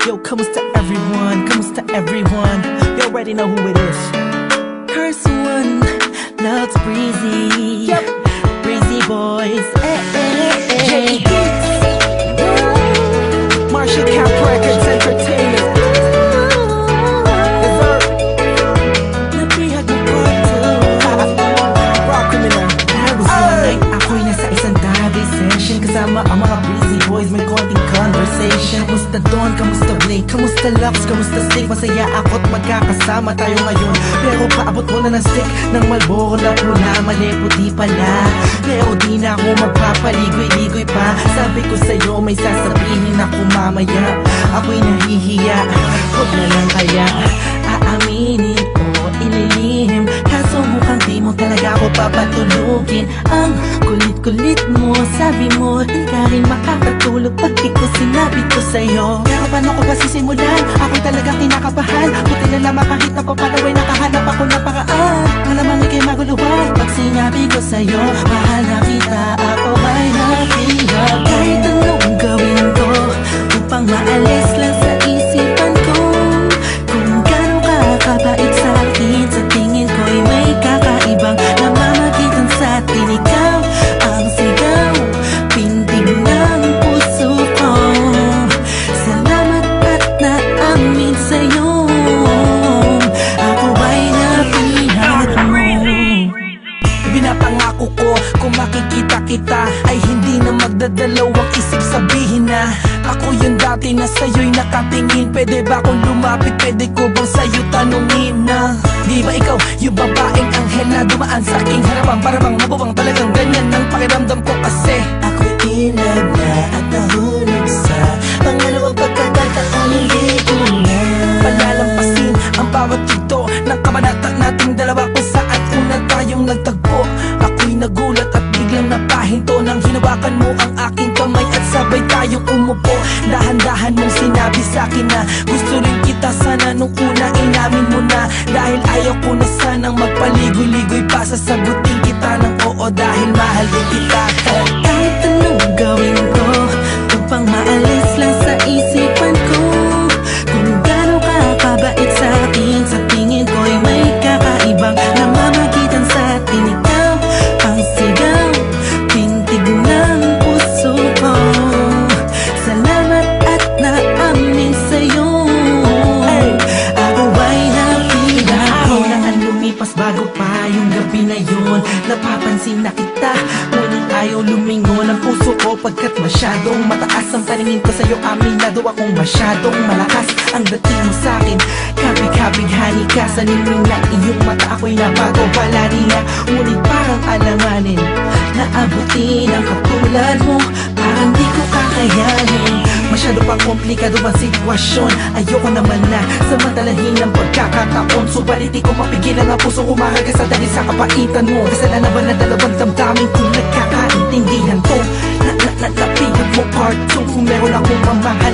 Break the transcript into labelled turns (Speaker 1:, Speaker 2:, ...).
Speaker 1: Yo, kamusta everyone? Kamusta everyone? You already know who it is. Curse one, loves Breezy. Yep. Breezy boys. J Marshall Camp Records Entertainment. Napihag mo ko to Rock Criminal. I was one night, ako'y nasa isang tabi session kasama ang mga Breezy boys, may konting conversation. Kamusta Don? Kamusta Blake? Kamusta Lux? Kamusta Stick? Masaya ako't magkakasama tayo ngayon. Pero paabot mo na ng stick ng Malboro na pula, mali puti pala. Pero di na ako magpapaligoy-ligoy pa. Sabi ko sa'yo may sasabihin ako mamaya. Ako'y nahihiya, huwag na lang kaya aaminin o ililihim. Kaso mukhang di mo talaga ako papatulugin. Ang kulit-kulit mo, sabi mo di ka rin makakatulog pag di ko sinabi ko sa'yo. Pero paano ko ba sisimulan? Ako'y talaga kinakabahan. Buti na lamang kahit na papalaway nakahanap ako ng paraan. Malamang ika'y maguluhan pag sinabi ko sa'yo mahal na kita, ako ay napihag. Kahit anong gawin ko upang maalis lang sa isipan ko kung gano'n ka kabait sa akin. Sa tingin ko'y may kakaibang namamagitan sa atin. Ikaw ang sigaw, pintig ng puso ko. Salamat at naamin sa'yo, ako ay napihag mo. Pinapangako ko kung makikita kita ay hindi na magdadalawang isip sabihin na ako yung dati na sa'yo'y nakatingin. Pwede ba kung lumapit? Pwede ko bang sa'yo tanungin na di ba ikaw yung babaeng anghel na dumaan sa aking harapan? Para bang mabuwang talagang ganyan ang pakiramdam ko kasi ako'y ilag na at nahulog sa pangalawang pagkakataon. Hindi ko na palalampasin ang bawat yugto ng kabanata nating dalawa kung saan una tayong nagtagpo. Ako'y nagulat at biglang napahinto nang hinawakan mo ang aking kamay at sabay tayong umupo. Dahan-dahan mong sinabi sa'kin na gusto rin kita sana nung una inamin mo na. Dahil ayaw ko na sanang magpaligoy-ligoy pa, sasagutin kita ng oo dahil mahal din kita. Kahit anong gawin ko upang maalis lang sa isipan ko kung gano'n ka kabait sa akin. Sa tingin ko'y may kakaibang namamagitan sa atin. Ikaw ang sigaw, pintig ng puso ko. Salamat at naamin sa'yo, ako ay napihag. Araw na ang lumipas bago pa yung gabi na yun. Napapansin na kita, ngunit ayaw lumingon ang puso ko pagkat masyadong mataas ang paningin ko sa'yo. Aminado akong masyadong malakas ang dating mo sa'kin. Kabig-kabighani ka sa ningning na iyong mata. Ako'y nabago palari nga, ngunit parang alanganin na abutin ang katulad mo. Parang di ko kakayanin, masyado pang komplikado ang sitwasyon. Ayoko naman na samantalahin ang pagkakataon. Subalit di ko mapigilan ang pusong umahagas dahil sa kapaitan mo. Kasalanan ba na dalawang damdamin kung nagkakaintindihan ko? Napihag mo part 2. Kung meron akong mamahal